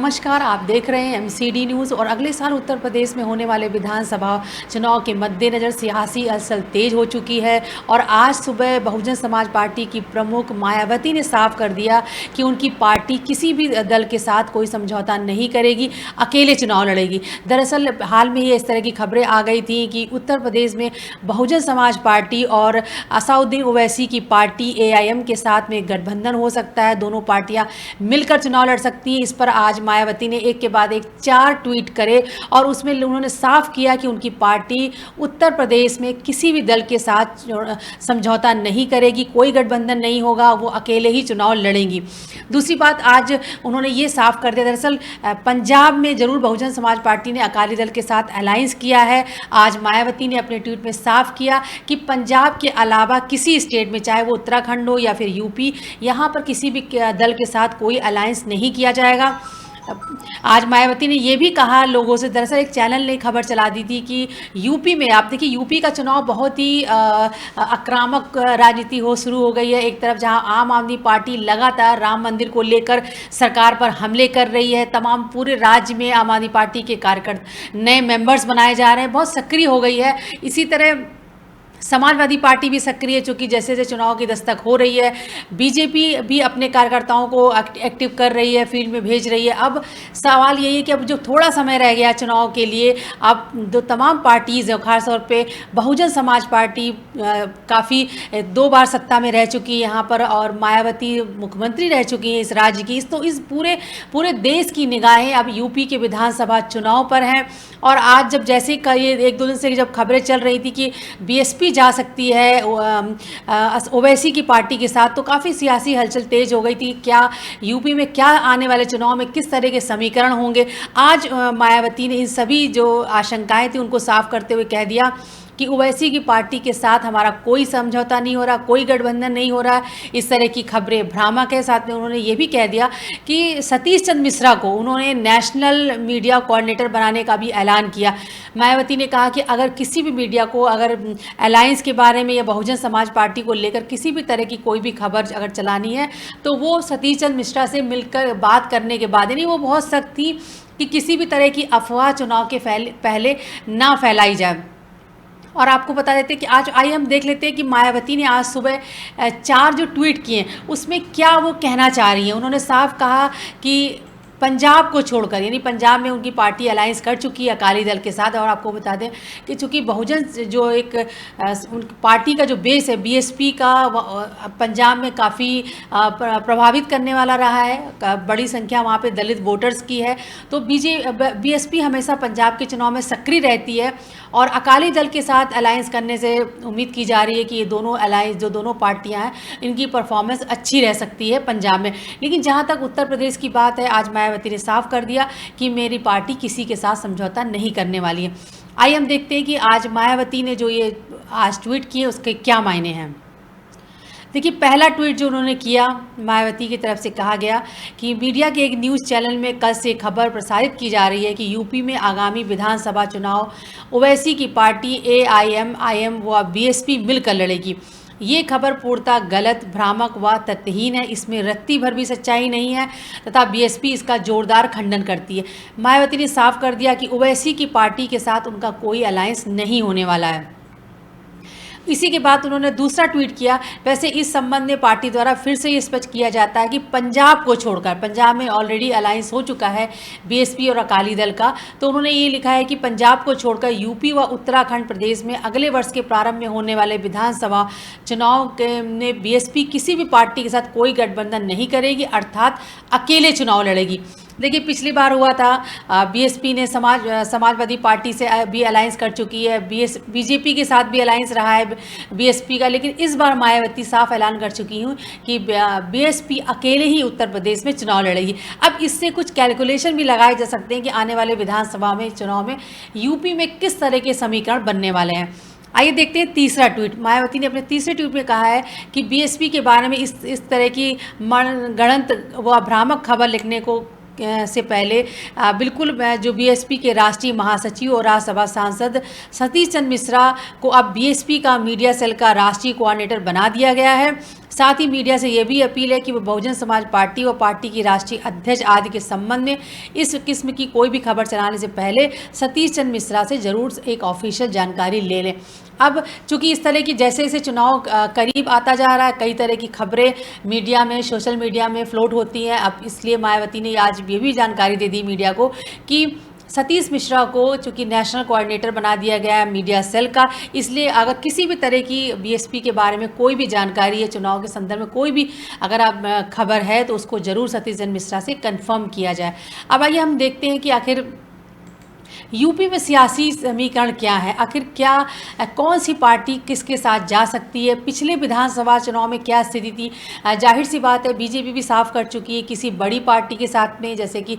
नमस्कार, आप देख रहे हैं एमसीडी न्यूज़। और अगले साल उत्तर प्रदेश में होने वाले विधानसभा चुनाव के मद्देनज़र सियासी असल तेज हो चुकी है। और आज सुबह बहुजन समाज पार्टी की प्रमुख मायावती ने साफ कर दिया कि उनकी पार्टी किसी भी दल के साथ कोई समझौता नहीं करेगी, अकेले चुनाव लड़ेगी। दरअसल हाल में ही इस तरह की खबरें आ गई थी कि उत्तर प्रदेश में बहुजन समाज पार्टी और असाउद्दीन ओवैसी की पार्टी एआईएम के साथ में गठबंधन हो सकता है, दोनों पार्टियां मिलकर चुनाव लड़ सकती हैं। इस पर आज मायावती ने एक के बाद एक 4 ट्वीट करे और उसमें उन्होंने साफ किया कि उनकी पार्टी उत्तर प्रदेश में किसी भी दल के साथ समझौता नहीं करेगी, कोई गठबंधन नहीं होगा, वो अकेले ही चुनाव लड़ेंगी। दूसरी बात, आज उन्होंने ये साफ कर दिया, दरअसल पंजाब में जरूर बहुजन समाज पार्टी ने अकाली दल के साथ अलायंस किया है। आज मायावती ने अपने ट्वीट में साफ किया कि पंजाब के अलावा किसी स्टेट में, चाहे वो उत्तराखंड हो या फिर यूपी, यहाँ पर किसी भी दल के साथ कोई अलायंस नहीं किया जाएगा। आज मायावती ने यह भी कहा लोगों से, दरअसल एक चैनल ने खबर चला दी थी कि यूपी में, आप देखिए यूपी का चुनाव बहुत ही आक्रामक राजनीति शुरू हो गई है। एक तरफ जहां आम आदमी पार्टी लगातार राम मंदिर को लेकर सरकार पर हमले कर रही है, तमाम पूरे राज्य में आम आदमी पार्टी के कार्यकर्ता नए मेंबर्स बनाए जा रहे हैं, बहुत सक्रिय हो गई है। इसी तरह समाजवादी पार्टी भी सक्रिय है, चूँकि जैसे जैसे चुनाव की दस्तक हो रही है। बीजेपी भी अपने कार्यकर्ताओं को एक्टिव कर रही है, फील्ड में भेज रही है। अब सवाल यही है कि अब जो थोड़ा समय रह गया चुनाव के लिए, अब जो तमाम पार्टीज़ हैं, खासतौर पे बहुजन समाज पार्टी काफ़ी 2 बार सत्ता में रह चुकी है यहाँ पर, और मायावती मुख्यमंत्री रह चुकी हैं इस राज्य की। तो इस पूरे देश की निगाहें अब यूपी के विधानसभा चुनाव पर हैं। और आज जब जैसे ये 1-2 दिन से जब खबरें चल रही थी कि बीएसपी जा सकती है ओवैसी की पार्टी के साथ, तो काफ़ी सियासी हलचल तेज हो गई थी। क्या यूपी में क्या आने वाले चुनाव में किस तरह के समीकरण होंगे। आज मायावती ने इन सभी जो आशंकाएं थी उनको साफ करते हुए कह दिया कि ओवैसी की पार्टी के साथ हमारा कोई समझौता नहीं हो रहा, कोई गठबंधन नहीं हो रहा। इस तरह की खबरें भ्रामक है। साथ में उन्होंने ये भी कह दिया कि सतीश चंद्र मिश्रा को उन्होंने नेशनल मीडिया कोऑर्डिनेटर बनाने का भी ऐलान किया। मायावती ने कहा कि अगर किसी भी मीडिया को अगर अलायंस के बारे में या बहुजन समाज पार्टी को लेकर किसी भी तरह की कोई भी खबर अगर चलानी है, तो वो सतीश चंद्र मिश्रा से मिलकर बात करने के बाद, यानी वो बहुत सख्त थी कि किसी भी तरह की अफवाह चुनाव के पहले ना फैलाई जाए। और आपको बता देते हैं कि आज आइए हम देख लेते हैं कि मायावती ने आज सुबह 4 जो ट्वीट किए उसमें क्या वो कहना चाह रही हैं। उन्होंने साफ कहा कि पंजाब को छोड़कर, यानी पंजाब में उनकी पार्टी अलायंस कर चुकी है अकाली दल के साथ। और आपको बता दें कि चूँकि बहुजन जो एक पार्टी का जो बेस है बीएसपी का, पंजाब में काफ़ी प्रभावित करने वाला रहा है, बड़ी संख्या वहाँ पे दलित वोटर्स की है। तो बीएसपी हमेशा पंजाब के चुनाव में सक्रिय रहती है और अकाली दल के साथ अलायंस करने से उम्मीद की जा रही है कि ये दोनों अलायंस, जो दोनों पार्टियाँ हैं, इनकी परफॉर्मेंस अच्छी रह सकती है पंजाब में। लेकिन जहाँ तक उत्तर प्रदेश की बात है, आज मायावती ने साफ कर दिया कि मेरी पार्टी किसी के साथ समझौता नहीं करने वाली है। आइए हम देखते हैं कि आज मायावती ने जो ये आज ट्वीट किए उसके क्या मायने हैं। देखिए, पहला ट्वीट जो उन्होंने किया, मायावती की तरफ से कहा गया कि मीडिया के एक न्यूज़ चैनल में कल से खबर प्रसारित की जा रही है कि यूपी में आगामी विधानसभा चुनाव ओवैसी की पार्टी एआईएम व बीएसपी मिलकर लड़ेगी। ये खबर पूर्णतः गलत, भ्रामक व तथ्यहीन है। इसमें रत्ती भर भी सच्चाई नहीं है तथा बीएसपी इसका जोरदार खंडन करती है। मायावती ने साफ कर दिया कि ओवैसी की पार्टी के साथ उनका कोई अलायंस नहीं होने वाला है। इसी के बाद उन्होंने दूसरा ट्वीट किया। वैसे इस संबंध में पार्टी द्वारा फिर से ये स्पष्ट किया जाता है कि पंजाब को छोड़कर, पंजाब में ऑलरेडी अलायंस हो चुका है बीएसपी और अकाली दल का, तो उन्होंने ये लिखा है कि पंजाब को छोड़कर यूपी व उत्तराखंड प्रदेश में अगले वर्ष के प्रारंभ में होने वाले विधानसभा चुनाव में बीएसपी किसी भी पार्टी के साथ कोई गठबंधन नहीं करेगी, अर्थात अकेले चुनाव लड़ेगी। देखिए, पिछली बार हुआ था बीएसपी ने समाजवादी पार्टी से भी अलायंस कर चुकी है, बीजेपी के साथ भी अलायंस रहा है बीएसपी का। लेकिन इस बार मायावती साफ ऐलान कर चुकी हूँ कि बीएसपी अकेले ही उत्तर प्रदेश में चुनाव लड़ेगी। अब इससे कुछ कैलकुलेशन भी लगाए जा सकते हैं कि आने वाले विधानसभा में चुनाव में यूपी में किस तरह के समीकरण बनने वाले हैं। आइए देखते हैं तीसरा ट्वीट। मायावती ने अपने तीसरे ट्वीट में कहा है कि बीएसपी के बारे में इस तरह की मनगढ़ंत व भ्रामक खबर लिखने को से पहले बिल्कुल जो बीएसपी के राष्ट्रीय महासचिव और राज्यसभा सांसद सतीश चंद्र मिश्रा को अब बीएसपी का मीडिया सेल का राष्ट्रीय कोऑर्डिनेटर बना दिया गया है। साथ ही मीडिया से ये भी अपील है कि वो बहुजन समाज पार्टी और पार्टी की राष्ट्रीय अध्यक्ष आदि के संबंध में इस किस्म की कोई भी खबर चलाने से पहले सतीश चंद्र मिश्रा से जरूर एक ऑफिशियल जानकारी ले लें। अब चूंकि इस तरह की जैसे जैसे चुनाव करीब आता जा रहा है, कई तरह की खबरें मीडिया में, सोशल मीडिया में फ्लोट होती हैं। अब इसलिए मायावती ने आज ये भी जानकारी दे दी मीडिया को कि सतीश मिश्रा को चूंकि नेशनल कोऑर्डिनेटर बना दिया गया है मीडिया सेल का, इसलिए अगर किसी भी तरह की बीएसपी के बारे में कोई भी जानकारी है, चुनाव के संदर्भ में कोई भी अगर आप खबर है तो उसको ज़रूर सतीश चंद्र मिश्रा से कंफर्म किया जाए। अब आइए हम देखते हैं कि आखिर यूपी में सियासी समीकरण क्या है, आखिर क्या कौन सी पार्टी किसके साथ जा सकती है। पिछले विधानसभा चुनाव में क्या स्थिति थी, जाहिर सी बात है बीजेपी भी साफ कर चुकी है किसी बड़ी पार्टी के साथ में, जैसे कि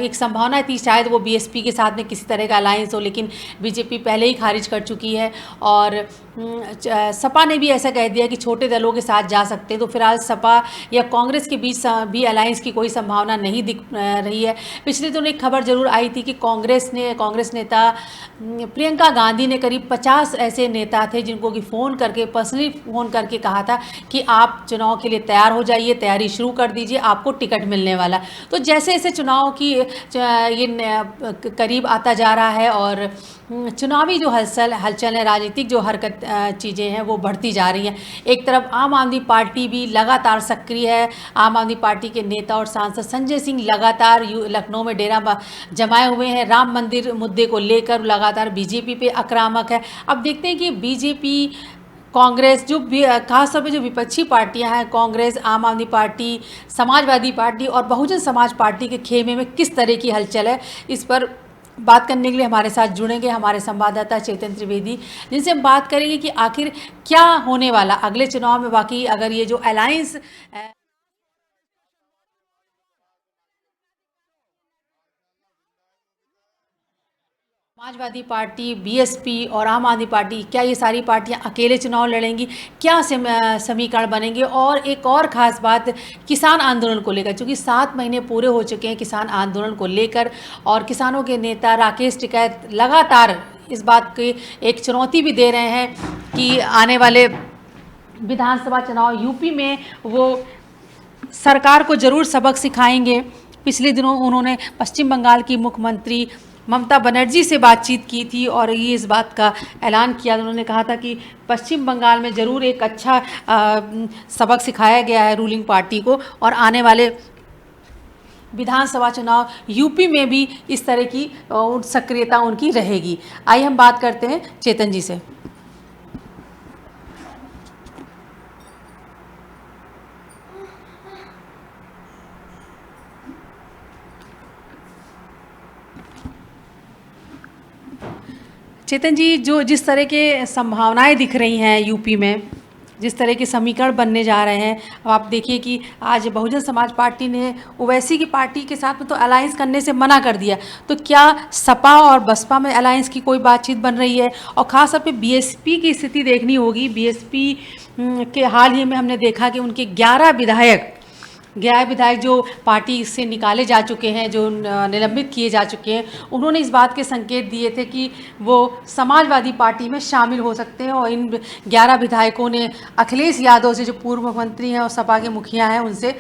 एक संभावना थी शायद वो बीएसपी के साथ में किसी तरह का अलायंस हो, लेकिन बीजेपी पहले ही खारिज कर चुकी है। और सपा ने भी ऐसा कह दिया कि छोटे दलों के साथ जा सकते हैं। तो फिलहाल सपा या कांग्रेस के बीच भी अलायंस की कोई संभावना नहीं दिख रही है। पिछले दिनों एक खबर जरूर आई थी कि कांग्रेस नेता प्रियंका गांधी ने करीब 50 ऐसे नेता थे जिनको कि पर्सनली फ़ोन करके कहा था कि आप चुनाव के लिए तैयार हो जाइए, तैयारी शुरू कर दीजिए, आपको टिकट मिलने वाला। तो जैसे जैसे चुनाव की ये करीब आता जा रहा है और चुनावी जो हलचल है, राजनीतिक जो हरकत चीज़ें हैं वो बढ़ती जा रही हैं। एक तरफ आम आदमी पार्टी भी लगातार सक्रिय है। आम आदमी पार्टी के नेता और सांसद संजय सिंह लगातार लखनऊ में डेरा जमाए हुए हैं। राम मंदिर मुद्दे को लेकर लगातार बीजेपी पे आक्रामक है। अब देखते हैं कि बीजेपी, कांग्रेस, जो खासतौर पे जो विपक्षी पार्टियां हैं, कांग्रेस, आम आदमी पार्टी, समाजवादी पार्टी और बहुजन समाज पार्टी के खेमे में किस तरह की हलचल है, इस पर बात करने के लिए हमारे साथ जुड़ेंगे हमारे संवाददाता चेतन त्रिवेदी, जिनसे हम बात करेंगे कि आखिर क्या होने वाला अगले चुनाव में। बाकी अगर ये जो अलायंस समाजवादी पार्टी, बीएसपी और आम आदमी पार्टी, क्या ये सारी पार्टियां अकेले चुनाव लड़ेंगी, क्या समीकरण बनेंगे। और एक और ख़ास बात किसान आंदोलन को लेकर, क्योंकि 7 महीने पूरे हो चुके हैं किसान आंदोलन को लेकर और किसानों के नेता राकेश टिकैत लगातार इस बात की एक चुनौती भी दे रहे हैं कि आने वाले विधानसभा चुनाव यूपी में वो सरकार को ज़रूर सबक सिखाएंगे। पिछले दिनों उन्होंने पश्चिम बंगाल की मुख्यमंत्री ममता बनर्जी से बातचीत की थी और ये इस बात का ऐलान किया। उन्होंने कहा था कि पश्चिम बंगाल में ज़रूर एक अच्छा सबक सिखाया गया है रूलिंग पार्टी को और आने वाले विधानसभा चुनाव यूपी में भी इस तरह की सक्रियता उनकी रहेगी। आइए हम बात करते हैं चेतन जी से। चेतन जी, जो जिस तरह के संभावनाएं दिख रही हैं यूपी में, जिस तरह के समीकरण बनने जा रहे हैं, अब आप देखिए कि आज बहुजन समाज पार्टी ने ओवैसी की पार्टी के साथ में तो अलायंस करने से मना कर दिया, तो क्या सपा और बसपा में अलायंस की कोई बातचीत बन रही है। और ख़ास तौर पे बीएसपी की स्थिति देखनी होगी। बीएसपी के हाल ही में हमने देखा कि उनके 11 विधायक जो पार्टी से निकाले जा चुके हैं, जो निलंबित किए जा चुके हैं, उन्होंने इस बात के संकेत दिए थे कि वो समाजवादी पार्टी में शामिल हो सकते हैं। और इन 11 विधायकों ने अखिलेश यादव से, जो पूर्व मुख्यमंत्री हैं और सपा के मुखिया हैं, उनसे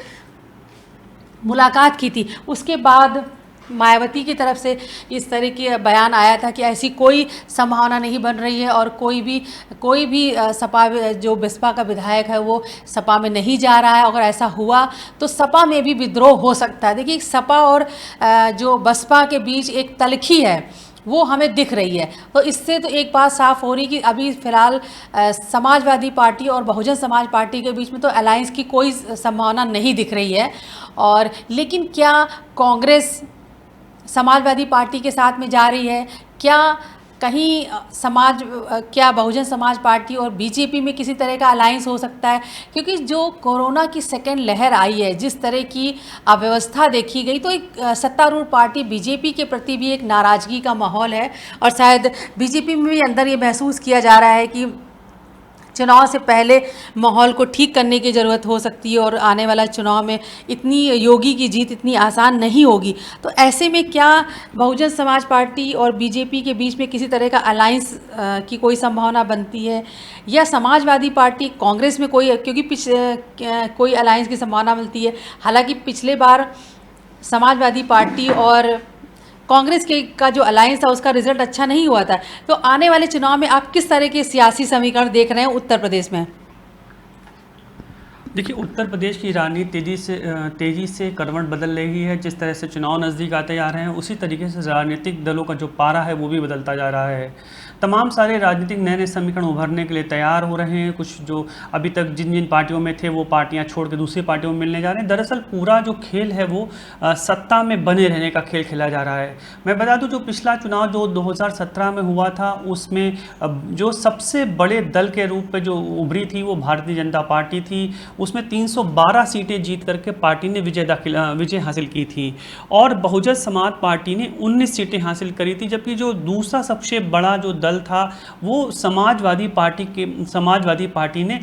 मुलाकात की थी। उसके बाद मायावती की तरफ से इस तरह के बयान आया था कि ऐसी कोई संभावना नहीं बन रही है और कोई भी सपा, जो बसपा का विधायक है वो सपा में नहीं जा रहा है। अगर ऐसा हुआ तो सपा में भी विद्रोह हो सकता है। देखिए, सपा और जो बसपा के बीच एक तलखी है वो हमें दिख रही है। तो इससे तो एक बात साफ हो रही कि अभी फ़िलहाल समाजवादी पार्टी और बहुजन समाज पार्टी के बीच में तो अलायंस की कोई संभावना नहीं दिख रही है। और लेकिन क्या कांग्रेस समाजवादी पार्टी के साथ में जा रही है, क्या कहीं क्या बहुजन समाज पार्टी और बीजेपी में किसी तरह का अलायंस हो सकता है। क्योंकि जो कोरोना की सेकेंड लहर आई है, जिस तरह की अव्यवस्था देखी गई, तो एक सत्तारूढ़ पार्टी बीजेपी के प्रति भी एक नाराज़गी का माहौल है। और शायद बीजेपी में भी अंदर ये महसूस किया जा रहा है कि चुनाव से पहले माहौल को ठीक करने की ज़रूरत हो सकती है और आने वाला चुनाव में इतनी योगी की जीत इतनी आसान नहीं होगी। तो ऐसे में क्या बहुजन समाज पार्टी और बीजेपी के बीच में किसी तरह का अलायंस की कोई संभावना बनती है, या समाजवादी पार्टी कांग्रेस में कोई, क्योंकि कोई अलायंस की संभावना मिलती है। हालांकि पिछले बार समाजवादी पार्टी और कांग्रेस के का जो अलायंस था उसका रिजल्ट अच्छा नहीं हुआ था। तो आने वाले चुनाव में आप किस तरह के सियासी समीकरण देख रहे हैं उत्तर प्रदेश में? देखिए, उत्तर प्रदेश की राजनीति तेज़ी से करवट बदल रही है। जिस तरह से चुनाव नज़दीक आते जा रहे हैं, उसी तरीके से राजनीतिक दलों का जो पारा है वो भी बदलता जा रहा है। तमाम सारे राजनीतिक नए नए समीकरण उभरने के लिए तैयार हो रहे हैं। कुछ जो अभी तक जिन जिन पार्टियों में थे वो पार्टियां छोड़ के दूसरी पार्टियों में मिलने जा रहे हैं। दरअसल पूरा जो खेल है वो सत्ता में बने रहने का खेल खेला जा रहा है। मैं बता दूं, जो पिछला चुनाव जो 2017 में हुआ था, उसमें जो सबसे बड़े दल के रूप में जो उभरी थी वो भारतीय जनता पार्टी थी। उसमें 312 सीटें जीत करके पार्टी ने विजय हासिल की थी और बहुजन समाज पार्टी ने 19 सीटें हासिल करी थी। जबकि जो दूसरा सबसे बड़ा जो दल था वो समाजवादी पार्टी ने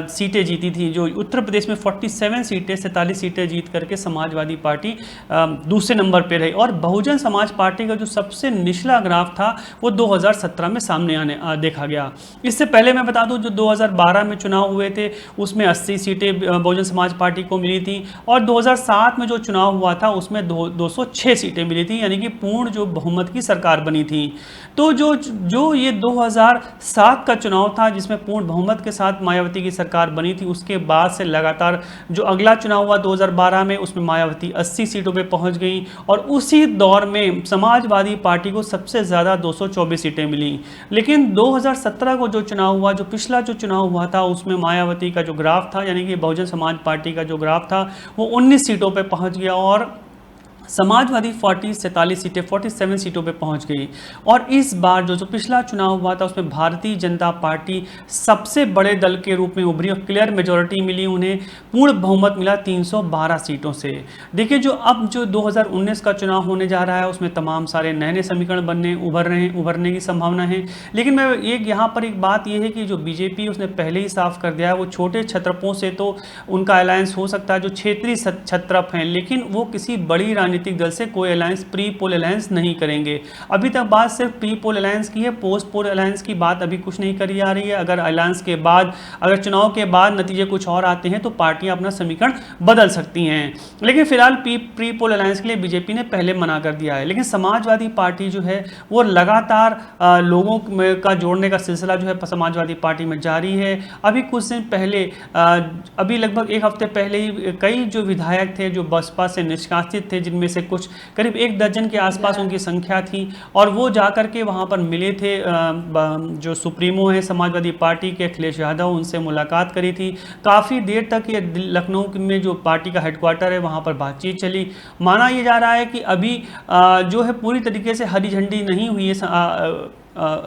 सीटें जीती थी। जो उत्तर प्रदेश में 47 सीटें 47 सीटें जीत करके समाजवादी पार्टी दूसरे नंबर पे रही। और बहुजन समाज पार्टी का जो सबसे निचला ग्राफ था वो 2017 में सामने देखा गया। इससे पहले मैं बता दूं, जो 2012 में चुनाव हुए थे उसमें 80 सीटें बहुजन समाज पार्टी को मिली थी और 2007 में जो चुनाव हुआ था उसमें 206 सीटें मिली थी, यानी कि पूर्ण जो बहुमत की सरकार बनी थी। तो जो ये 2007 का चुनाव था जिसमें पूर्ण बहुमत के साथ मायावती की सरकार बनी थी, उसके बाद से लगातार जो अगला चुनाव हुआ 2012 में, उसमें मायावती 80 सीटों पे पहुंच गई और उसी दौर में समाजवादी पार्टी को सबसे ज़्यादा 224 सीटें मिली। लेकिन 2017 को जो चुनाव हुआ, जो पिछला जो चुनाव हुआ था, उसमें मायावती का जो ग्राफ था, यानी कि बहुजन समाज पार्टी का जो ग्राफ था, वो 19 सीटों पे पहुंच गया और समाजवादी 47 सीटों पे पहुंच गई। और इस बार जो पिछला चुनाव हुआ था उसमें भारतीय जनता पार्टी सबसे बड़े दल के रूप में उभरी और क्लियर मेजॉरिटी मिली उन्हें, पूर्ण बहुमत मिला 312 सीटों से। देखिए, जो 2019 का चुनाव होने जा रहा है उसमें तमाम सारे नए नए समीकरण उभरने की संभावना है। लेकिन मैं यहाँ पर एक बात यह है कि जो बीजेपी उसने पहले ही साफ कर दिया है, वो छोटे छत्रपों से तो उनका अलायंस हो सकता है, जो क्षेत्रीय छत्रप हैं, लेकिन वो किसी बड़ी राजनीतिक दल से कोई अलायंस, प्री पोल अलायंस नहीं करेंगे। अभी तक बात सिर्फ प्री पोल अलायंस की है, पोस्ट पोल अलायंस की बात अभी कुछ नहीं करी जा रही है। अगर अलायंस के बाद, अगर चुनाव के बाद नतीजे कुछ और आते हैं तो पार्टियां अपना समीकरण बदल सकती हैं। लेकिन फिलहाल प्री पोल अलायंस के लिए बीजेपी ने पहले मना कर दिया है। लेकिन समाजवादी पार्टी जो है वो लगातार लोगों का जोड़ने का सिलसिला जो है समाजवादी पार्टी में जारी है। अभी कुछ दिन पहले, अभी लगभग एक हफ्ते पहले ही कई जो विधायक थे जो बसपा से निष्कासित थे, जिनमें से कुछ करीब 1 दर्जन के आसपास उनकी संख्या थी, और वो जाकर के वहाँ पर मिले थे, जो सुप्रीमो हैं समाजवादी पार्टी के अखिलेश यादव, उनसे मुलाकात करी थी। काफ़ी देर तक ये लखनऊ में जो पार्टी का हेडक्वार्टर है वहाँ पर बातचीत चली। माना ये जा रहा है कि अभी जो है पूरी तरीके से हरी झंडी नहीं हुई है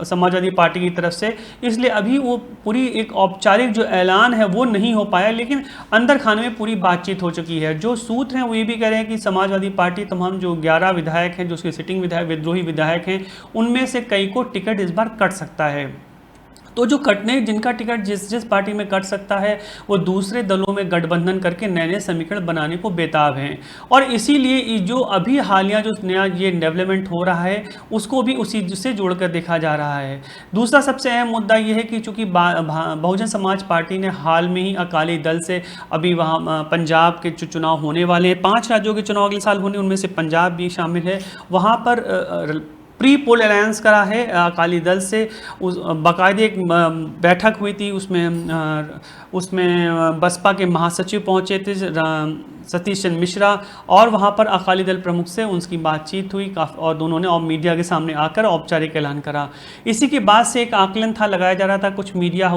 समाजवादी पार्टी की तरफ से, इसलिए अभी वो पूरी एक औपचारिक जो ऐलान है वो नहीं हो पाया। लेकिन अंदर खाने में पूरी बातचीत हो चुकी है। जो सूत्र हैं वो ये भी कह रहे हैं कि समाजवादी पार्टी तमाम जो 11 विधायक हैं, जो उसके सिटिंग विधायक, विद्रोही विधायक हैं, उनमें से कई को टिकट इस बार कट सकता है। तो जो जिनका टिकट जिस पार्टी में कट सकता है वो दूसरे दलों में गठबंधन करके नए नए समीकरण बनाने को बेताब हैं। और इसीलिए जो अभी हालिया जो नया ये डेवलपमेंट हो रहा है उसको भी उसी से जोड़कर देखा जा रहा है। दूसरा सबसे अहम मुद्दा ये है कि चूँकि बहुजन समाज पार्टी ने हाल में ही अकाली दल से, अभी वहाँ पंजाब के जो चुनाव होने वाले हैं, 5 राज्यों के चुनाव अगले साल होने, उनमें से पंजाब भी शामिल है, वहाँ पर प्री पोल अलायंस करा है अकाली दल से। बाकायदे एक बैठक हुई थी, उसमें बसपा के महासचिव पहुंचे थे सतीश चंद्र मिश्रा, और वहां पर अकाली दल प्रमुख से उनकी बातचीत हुई और दोनों ने और मीडिया के सामने आकर औपचारिक ऐलान करा। इसी के बाद से एक आकलन था, लगाया जा रहा था कुछ मीडिया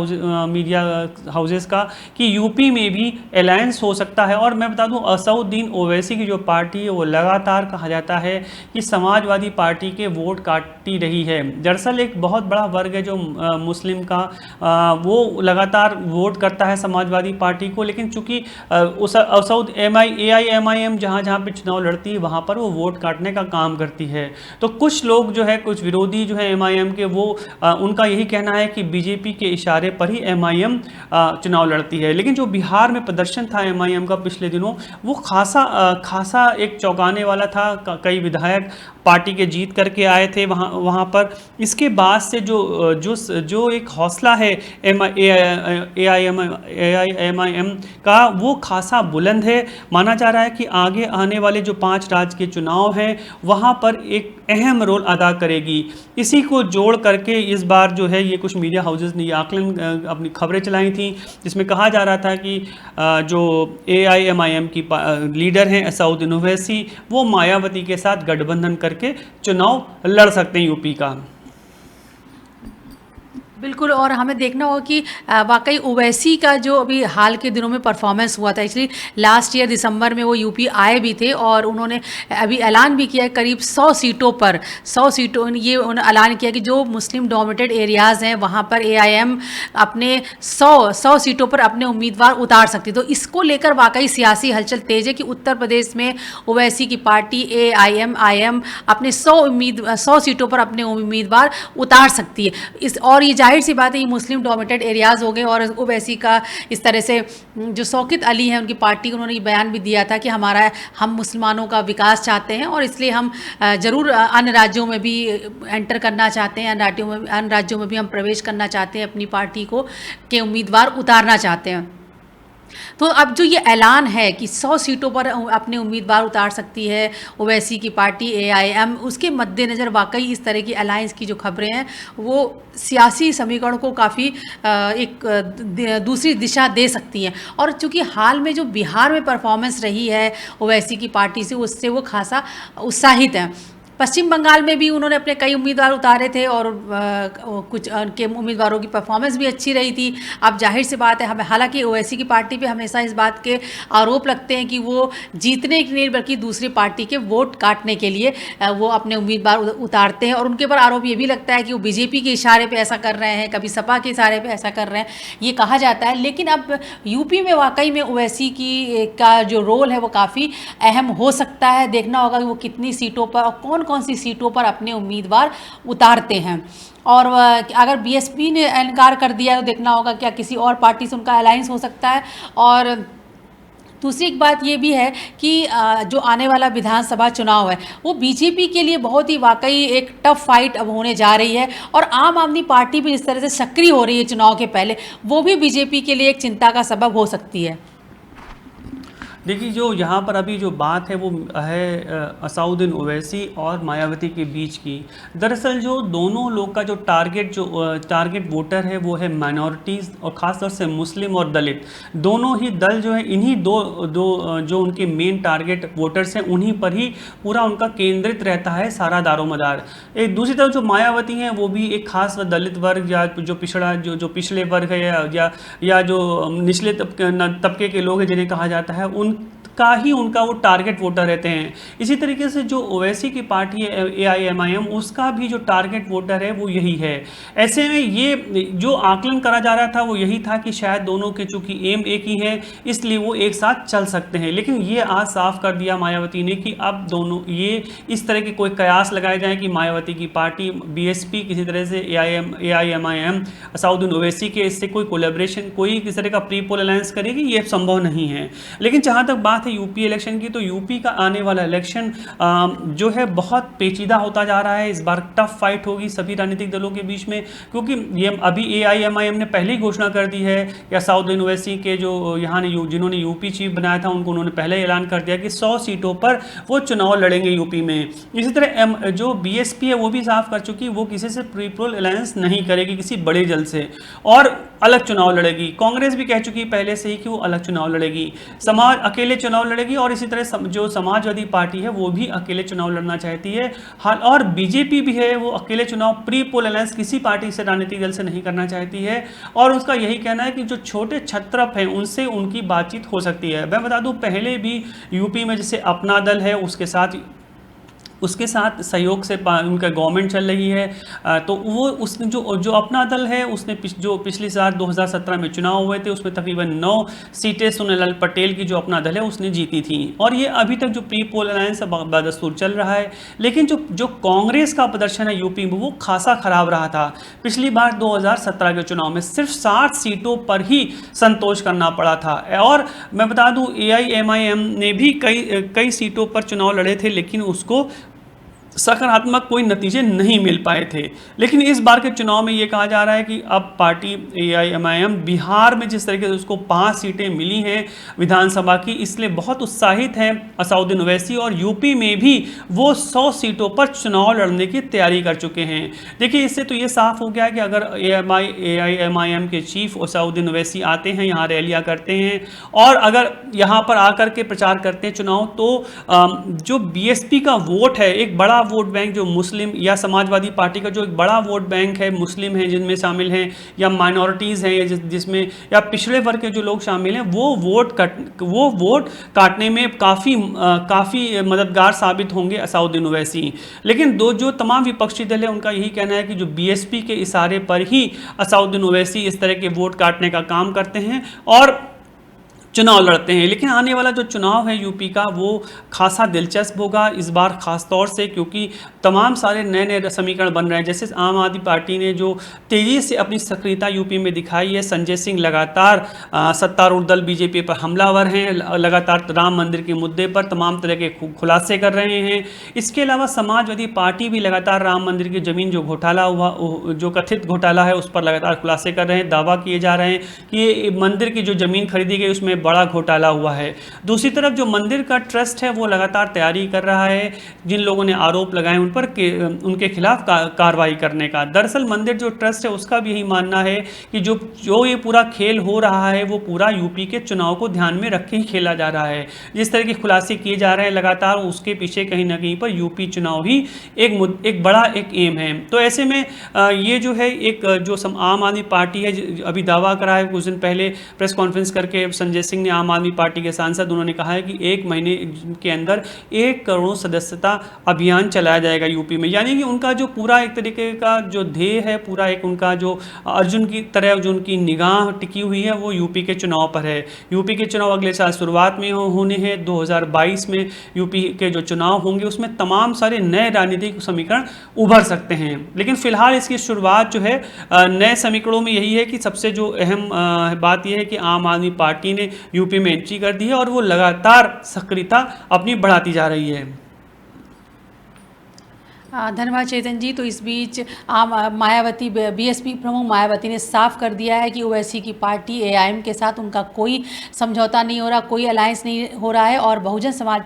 हाउसेस का कि यूपी में भी अलायंस हो सकता है। और मैं बता दूं, असउद्दीन ओवैसी की जो पार्टी है वो लगातार कहा जाता है कि समाजवादी पार्टी के वोट काटती रही है। दरअसल एक बहुत बड़ा वर्ग है जो मुस्लिम का, वो लगातार वोट करता है समाजवादी पार्टी को, लेकिन चूंकि असउद AIMIM जहाँ पे चुनाव लड़ती है वहाँ पर वो वोट काटने का काम करती है। तो कुछ लोग जो है, कुछ विरोधी जो है MIM के, वो उनका यही कहना है कि बीजेपी के इशारे पर ही MIM चुनाव लड़ती है। लेकिन जो बिहार में प्रदर्शन था MIM का पिछले दिनों, वो खासा एक चौंकाने वाला था। कई विधायक पार्टी के जीत करके आए थे वहाँ पर। इसके बाद से जो एक हौसला है AIMIM का, वो खासा बुलंद है। माना जा रहा है कि आगे आने वाले जो 5 राज्य के चुनाव हैं वहाँ पर एक अहम रोल अदा करेगी। इसी को जोड़ करके इस बार जो है ये कुछ मीडिया हाउसेस ने ये आकलन, अपनी खबरें चलाई थी, जिसमें कहा जा रहा था कि जो AIMIM की लीडर हैं असदुद्दीन ओवैसी, वो मायावती के साथ गठबंधन करके चुनाव लड़ सकते हैं यूपी का। बिल्कुल, और हमें देखना होगा कि वाकई ओवैसी का जो अभी हाल के दिनों में परफॉर्मेंस हुआ था, एक्चुअली लास्ट ईयर दिसंबर में वो यूपी आए भी थे और उन्होंने अभी ऐलान भी किया है करीब 100 सीटों पर, 100 सीटों, ये उन्होंने ऐलान किया कि जो मुस्लिम डोमिनेटेड एरियाज़ हैं वहाँ पर AIM अपने 100 सीटों पर अपने उम्मीदवार उतार सकती है। तो इसको लेकर वाकई सियासी हलचल तेज है कि उत्तर प्रदेश में ओवैसी की पार्टी AIMIM अपने 100 सीटों पर अपने उम्मीदवार उतार सकती है। और ये जाहिर सी बात है, ये मुस्लिम डोमिनेटेड एरियाज़ हो गए। और ओवैसी का इस तरह से जो शौकत अली हैं उनकी पार्टी, उन्होंने ये बयान भी दिया था कि हम मुसलमानों का विकास चाहते हैं और इसलिए हम ज़रूर अन्य राज्यों में भी एंटर करना चाहते हैं, अन्य राज्यों में भी हम प्रवेश करना चाहते हैं, अपनी पार्टी के उम्मीदवार उतारना चाहते हैं। तो अब जो ये ऐलान है कि 100 सीटों पर अपने उम्मीदवार उतार सकती है ओवैसी की पार्टी AIM, उसके मद्देनज़र वाकई इस तरह की अलायंस की जो खबरें हैं वो सियासी समीकरण को काफ़ी एक दूसरी दिशा दे सकती हैं। और चूँकि हाल में जो बिहार में परफॉर्मेंस रही है ओवैसी की पार्टी से, उससे वो खासा उत्साहित हैं। पश्चिम बंगाल में भी उन्होंने अपने कई उम्मीदवार उतारे थे और कुछ उनके उम्मीदवारों की परफॉर्मेंस भी अच्छी रही थी। अब जाहिर सी बात है, हमें हालांकि ओवैसी की पार्टी पे हमेशा इस बात के आरोप लगते हैं कि वो जीतने के लिए बल्कि दूसरी पार्टी के वोट काटने के लिए वो अपने उम्मीदवार उतारते हैं। और उनके ऊपर आरोप ये भी लगता है कि वो बीजेपी के इशारे पर ऐसा कर रहे हैं, कभी सपा के इशारे पर ऐसा कर रहे हैं, ये कहा जाता है। लेकिन अब यूपी में वाकई में ओवैसी का जो रोल है वो काफ़ी अहम हो सकता है। देखना होगा कि वो कितनी सीटों पर और कौन सी सीटों पर अपने उम्मीदवार उतारते हैं। और अगर BSP ने इनकार कर दिया तो देखना होगा क्या किसी और पार्टी से उनका अलायंस हो सकता है। और दूसरी एक बात ये भी है कि जो आने वाला विधानसभा चुनाव है वो बीजेपी के लिए बहुत ही वाकई एक टफ फाइट अब होने जा रही है। और आम आदमी पार्टी भी जिस तरह से सक्रिय हो रही है चुनाव के पहले, वो भी बीजेपी के लिए एक चिंता का सबब हो सकती है। देखिए, जो यहाँ पर अभी जो बात है वो है असदुद्दीन ओवैसी और मायावती के बीच की। दरअसल जो दोनों लोग का जो टारगेट वोटर है वो है माइनॉरिटीज़ और ख़ासतौर से मुस्लिम और दलित। दोनों ही दल जो है इन्हीं दो जो उनके मेन टारगेट वोटर्स हैं उन्हीं पर ही पूरा उनका केंद्रित रहता है सारा दारोमदार। एक दूसरी तरफ जो मायावती हैं वो भी एक खास दलित वर्ग या जो पिछड़ा जो पिछले वर्ग है या जो निचले तबके के लोग हैं जिन्हें कहा जाता है, उनका वो टारगेट वोटर रहते हैं। इसी तरीके से जो ओवैसी की पार्टी है AIMIM, उसका भी जो टारगेट वोटर है वो यही है। ऐसे में ये जो आकलन करा जा रहा था वो यही था कि शायद दोनों के चूंकि एम एक ही है इसलिए वो एक साथ चल सकते हैं। लेकिन ये आज साफ कर दिया मायावती ने कि अब दोनों ये इस तरह के कोई कयास लगाए जाएँ कि मायावती की पार्टी BSP किसी तरह से AIMIM असदुद्दीन ओवैसी के इससे कोई कोलेब्रेशन, कोई किसी तरह का प्री पोल अलायंस करेगी, ये संभव नहीं है। लेकिन जहाँ तक बात है यूपी इलेक्शन की, तो यूपी का आने वाला इलेक्शन जो है बहुत पेचीदा होता जा रहा है। इस बार टफ फाइट होगी सभी राजनीतिक दलों के बीच में, क्योंकि ये अभी AIMIM ने पहले ही घोषणा कर दी है या असदुद्दीन ओवैसी के जो यहाँ जिन्होंने यूपी चीफ बनाया था उन्होंने पहले ऐलान कर दिया कि 100 सीटों पर वो चुनाव लड़ेंगे यूपी में। इसी तरह जो BSP है वो भी साफ कर चुकी वो किसी से प्री पोल अलायंस नहीं करेगी किसी बड़े दल से, और अलग चुनाव लड़ेगी। कांग्रेस भी कह चुकी पहले से ही कि वो अलग चुनाव लड़ेगी, समाज अकेले चुनाव लड़ेगी, और इसी तरह जो समाजवादी पार्टी है वो भी अकेले चुनाव लड़ना चाहती है। हाल और बीजेपी भी है वो अकेले चुनाव प्री पोल अलायंस किसी पार्टी से राजनीतिक दल से नहीं करना चाहती है। और उसका यही कहना है कि जो छोटे छत्रप हैं उनसे उनकी बातचीत हो सकती है। मैं बता दूं पहले भी यूपी में जैसे अपना दल है उसके साथ उसके साथ सहयोग से उनका गवर्नमेंट चल रही है। तो वो उसने जो अपना दल है उसने जो पिछली साल 2017 में चुनाव हुए थे उसमें तकरीबन 9 सीटें सोनेलाल पटेल की जो अपना दल है उसने जीती थी, और ये अभी तक जो प्री पोल अलायंस बदस्तूर चल रहा है। लेकिन जो कांग्रेस का प्रदर्शन है यूपी में वो खासा खराब रहा था। पिछली बार 2017 के चुनाव में सिर्फ 60 सीटों पर ही संतोष करना पड़ा था, और मैं बता दूं AIMIM ने भी कई सीटों पर चुनाव लड़े थे लेकिन उसको सकारात्मक कोई नतीजे नहीं मिल पाए थे। लेकिन इस बार के चुनाव में ये कहा जा रहा है कि अब पार्टी AIMIM बिहार में जिस तरीके से उसको 5 सीटें मिली हैं विधानसभा की, इसलिए बहुत उत्साहित है असउद्दीन ओवैसी, और यूपी में भी वो 100 सीटों पर चुनाव लड़ने की तैयारी कर चुके हैं। देखिए इससे तो ये साफ हो गया कि अगर AIMIM के चीफ असउद्दीन ओवैसी आते हैं, यहाँ रैलियाँ करते हैं और अगर यहाँ पर आकर के प्रचार करते हैं चुनाव, तो जो BSP का वोट है, एक बड़ा वोट बैंक जो मुस्लिम या समाजवादी पार्टी का जो एक बड़ा वोट बैंक है, मुस्लिम हैं जिनमें शामिल हैं या माइनॉरिटीज़ हैं या जिसमें या पिछड़े वर्ग के जो लोग शामिल हैं, वो वोट काटने में काफ़ी मददगार साबित होंगे असउद्दीन ओवैसी। लेकिन जो तमाम विपक्षी दल है उनका यही कहना है कि जो BSP के इशारे पर ही असउद्दीन ओवैसी इस तरह के वोट काटने का काम करते हैं और चुनाव लड़ते हैं। लेकिन आने वाला जो चुनाव है यूपी का वो खासा दिलचस्प होगा इस बार, ख़ास तौर से क्योंकि तमाम सारे नए नए समीकरण बन रहे हैं। जैसे आम आदमी पार्टी ने जो तेज़ी से अपनी सक्रियता यूपी में दिखाई है, संजय सिंह लगातार सत्तारूढ़ दल BJP पर हमलावर हैं, लगातार राम मंदिर के मुद्दे पर तमाम तरह के खुलासे कर रहे हैं। इसके अलावा समाजवादी पार्टी भी लगातार राम मंदिर की ज़मीन जो घोटाला हुआ, जो कथित घोटाला है उस पर लगातार खुलासे कर रहे हैं। दावा किए जा रहे हैं कि ये मंदिर की जो ज़मीन खरीदी गई उसमें बड़ा घोटाला हुआ है। दूसरी तरफ जो मंदिर का ट्रस्ट है वो लगातार तैयारी कर रहा है जिन लोगों ने आरोप लगाए उन पर उनके खिलाफ कार्रवाई करने का। दरअसल मंदिर जो ट्रस्ट है उसका भी यही मानना है कि जो ये पूरा खेल हो रहा है वो पूरा यूपी के चुनाव को ध्यान में रख के ही खेला जा रहा है। जिस तरह के खुलासे किए जा रहे हैं लगातार, उसके पीछे कहीं ना कहीं पर यूपी चुनाव ही एक बड़ा एम है। तो ऐसे में ये जो है जो आम आदमी पार्टी है अभी दावा करा है, कुछ दिन पहले प्रेस कॉन्फ्रेंस करके संजय सिंह ने, आम आदमी पार्टी के सांसद, उन्होंने कहा है कि 1 महीने के अंदर 1 करोड़ सदस्यता अभियान चलाया जाएगा यूपी में। यानी कि उनका जो पूरा एक तरीके का जो ध्येय है, पूरा एक उनका जो अर्जुन की तरह जो उनकी निगाह टिकी हुई है वो यूपी के चुनाव पर है। यूपी के चुनाव अगले साल शुरुआत में होने हैं। 2022 में यूपी के जो चुनाव होंगे उसमें तमाम सारे नए राजनीतिक समीकरण उभर सकते हैं। लेकिन फिलहाल इसकी शुरुआत जो है नए समीकरणों में यही है कि सबसे जो अहम बात यह है कि आम आदमी पार्टी ने यूपी में एंट्री कर दी है और वो लगातार सक्रियता अपनी बढ़ाती जा रही है। धन्यवाद चेतन जी। तो इस बीच मायावती BSP प्रमुख मायावती ने साफ कर दिया है कि ओवैसी की पार्टी AIM के साथ उनका कोई समझौता नहीं हो रहा, कोई अलायंस नहीं हो रहा है और बहुजन समाज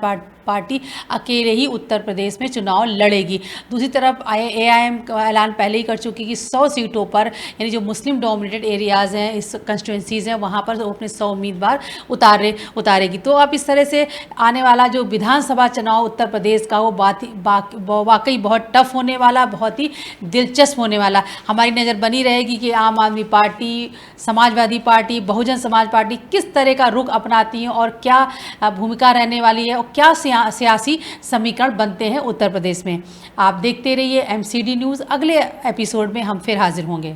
पार्टी अकेले ही उत्तर प्रदेश में चुनाव लड़ेगी। दूसरी तरफ AIM का ऐलान पहले ही कर चुकी कि 100 सीटों पर, यानी जो मुस्लिम डोमिनेटेड एरियाज़ हैं, इस कंस्टिट्यूंसीज़ हैं, वहाँ पर वो अपने 100 उम्मीदवार उतारेगी। तो अब इस तरह से आने वाला जो विधानसभा चुनाव उत्तर प्रदेश का वो वाकई बहुत टफ होने वाला, बहुत ही दिलचस्प होने वाला। हमारी नज़र बनी रहेगी कि आम आदमी party, Samajwadi party, Bahujan Samaj party किस तरह का रुख अपनाती हैं और क्या भूमिका रहने वाली है और क्या सियासी समीकरण बनते हैं उत्तर प्रदेश में। आप देखते रहिए MCD न्यूज़। अगले एपिसोड में हम फिर हाजिर होंगे।